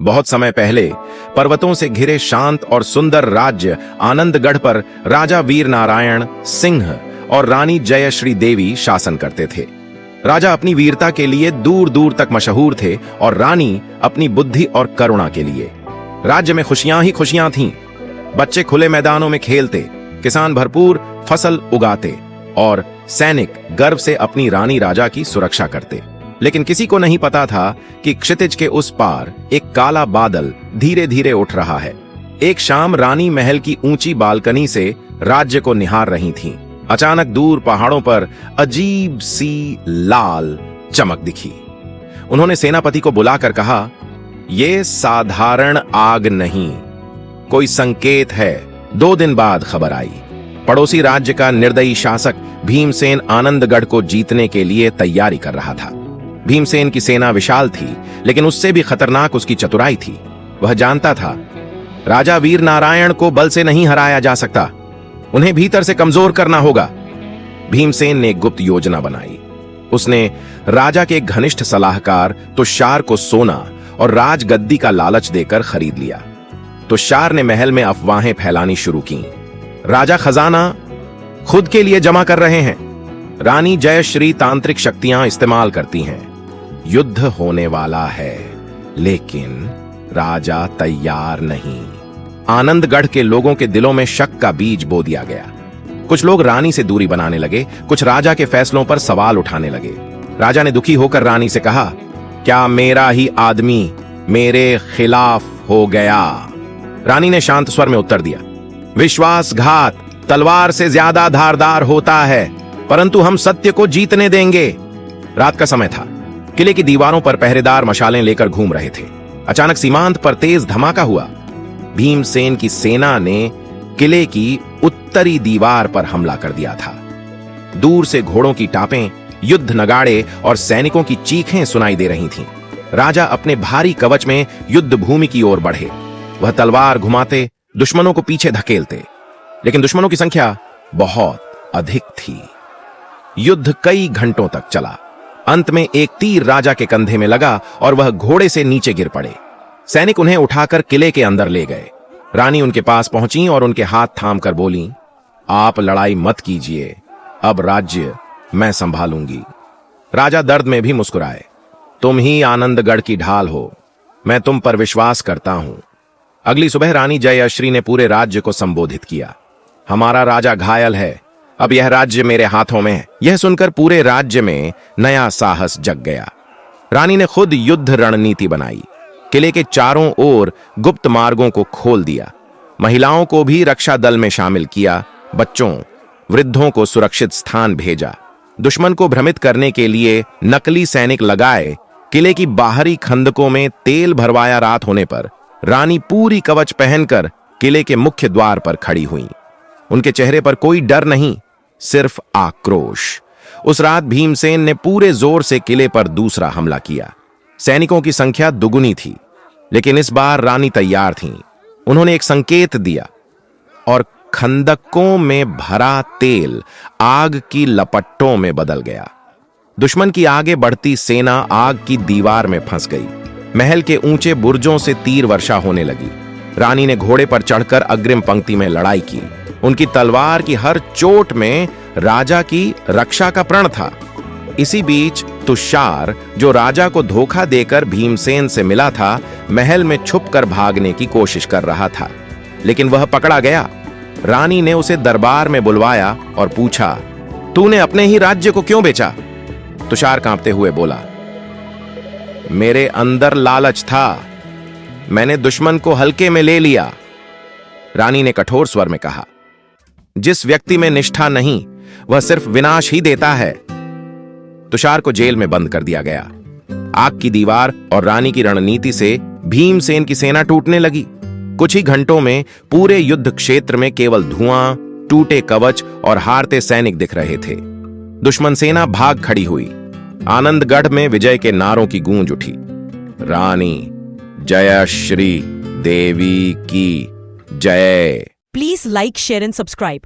बहुत समय पहले पर्वतों से घिरे शांत और सुंदर राज्य आनंदगढ़ पर राजा वीर नारायण सिंह और रानी जयश्री देवी शासन करते थे। राजा अपनी वीरता के लिए दूर दूर तक मशहूर थे और रानी अपनी बुद्धि और करुणा के लिए। राज्य में खुशियां ही खुशियां थीं। बच्चे खुले मैदानों में खेलते, किसान भरपूर फसल उगाते और सैनिक गर्व से अपनी रानी राजा की सुरक्षा करते। लेकिन किसी को नहीं पता था कि क्षितिज के उस पार एक काला बादल धीरे धीरे उठ रहा है। एक शाम रानी महल की ऊंची बालकनी से राज्य को निहार रही थीं। अचानक दूर पहाड़ों पर अजीब सी लाल चमक दिखी। उन्होंने सेनापति को बुलाकर कहा, यह साधारण आग नहीं, कोई संकेत है। 2 दिन बाद खबर आई। पड़ोसी राज्य का निर्दयी शासक भीमसेन आनंदगढ़ को जीतने के लिए तैयारी कर रहा था। भीमसेन की सेना विशाल थी, लेकिन उससे भी खतरनाक उसकी चतुराई थी। वह जानता था राजा वीर नारायण को बल से नहीं हराया जा सकता, उन्हें भीतर से कमजोर करना होगा। भीमसेन ने एक गुप्त योजना बनाई। उसने राजा के घनिष्ठ सलाहकार तुषार को सोना और राजगद्दी का लालच देकर खरीद लिया। तुषार ने महल में अफवाहें फैलानी शुरू की। राजा खजाना खुद के लिए जमा कर रहे हैं, रानी जयश्री तांत्रिक शक्तियां इस्तेमाल करती हैं, युद्ध होने वाला है। लेकिन राजा तैयार नहीं। आनंदगढ़ के लोगों के दिलों में शक का बीज बो दिया गया। कुछ लोग रानी से दूरी बनाने लगे, कुछ राजा के फैसलों पर सवाल उठाने लगे। राजा ने दुखी होकर रानी से कहा, क्या मेरा ही आदमी मेरे खिलाफ हो गया? रानी ने शांत स्वर में उत्तर दिया, विश्वासघात तलवार से ज्यादा धारदार होता है, परंतु हम सत्य को जीतने देंगे। रात का समय था। किले की दीवारों पर पहरेदार मशालें लेकर घूम रहे थे। अचानक सीमांत पर तेज धमाका हुआ। भीमसेन की सेना ने किले की उत्तरी दीवार पर हमला कर दिया था। दूर से घोड़ों की टापें, युद्ध नगाड़े और सैनिकों की चीखें सुनाई दे रही थीं। राजा अपने भारी कवच में युद्ध भूमि की ओर बढ़े। वह तलवार घुमाते, दुश्मनों को पीछे धकेलते, लेकिन दुश्मनों की संख्या बहुत अधिक थी। युद्ध कई घंटों तक चला। अंत में एक तीर राजा के कंधे में लगा और वह घोड़े से नीचे गिर पड़े। सैनिक उन्हें उठाकर किले के अंदर ले गए। रानी उनके पास पहुंची और उनके हाथ थामकर बोली, आप लड़ाई मत कीजिए, अब राज्य मैं संभालूंगी। राजा दर्द में भी मुस्कुराए, तुम ही आनंदगढ़ की ढाल हो, मैं तुम पर विश्वास करता हूं। अगली सुबह रानी जयश्री ने पूरे राज्य को संबोधित किया, हमारा राजा घायल है, अब यह राज्य मेरे हाथों में है। यह सुनकर पूरे राज्य में नया साहस जग गया। रानी ने खुद युद्ध रणनीति बनाई। किले के चारों ओर गुप्त मार्गों को खोल दिया। महिलाओं को भी रक्षा दल में शामिल किया। बच्चों, वृद्धों को सुरक्षित स्थान भेजा। दुश्मन को भ्रमित करने के लिए नकली सैनिक लगाए। किले की बाहरी खंदकों में तेल भरवाया। रात होने पर रानी पूरी कवच पहनकर किले के मुख्य द्वार पर खड़ी हुई। उनके चेहरे पर कोई डर नहीं, सिर्फ आक्रोश। उस रात भीमसेन ने पूरे जोर से किले पर दूसरा हमला किया। सैनिकों की संख्या दुगुनी थी, लेकिन इस बार रानी तैयार थीं। उन्होंने एक संकेत दिया और खंदकों में भरा तेल आग की लपटों में बदल गया। दुश्मन की आगे बढ़ती सेना आग की दीवार में फंस गई। महल के ऊंचे बुर्जों से तीर वर्षा होने लगी। रानी ने घोड़े पर चढ़कर अग्रिम पंक्ति में लड़ाई की। उनकी तलवार की हर चोट में राजा की रक्षा का प्रण था। इसी बीच तुषार, जो राजा को धोखा देकर भीमसेन से मिला था, महल में छुपकर भागने की कोशिश कर रहा था, लेकिन वह पकड़ा गया। रानी ने उसे दरबार में बुलवाया और पूछा, तूने अपने ही राज्य को क्यों बेचा? तुषार कांपते हुए बोला, मेरे अंदर लालच था, मैंने दुश्मन को हल्के में ले लिया। रानी ने कठोर स्वर में कहा, जिस व्यक्ति में निष्ठा नहीं, वह सिर्फ विनाश ही देता है। तुषार को जेल में बंद कर दिया गया। आग की दीवार और रानी की रणनीति से भीमसेन की सेना टूटने लगी। कुछ ही घंटों में पूरे युद्ध क्षेत्र में केवल धुआं, टूटे कवच और हारते सैनिक दिख रहे थे। दुश्मन सेना भाग खड़ी हुई। आनंदगढ़ में विजय के नारों की गूंज उठी। रानी जयश्री देवी की जय। Please like, share and subscribe.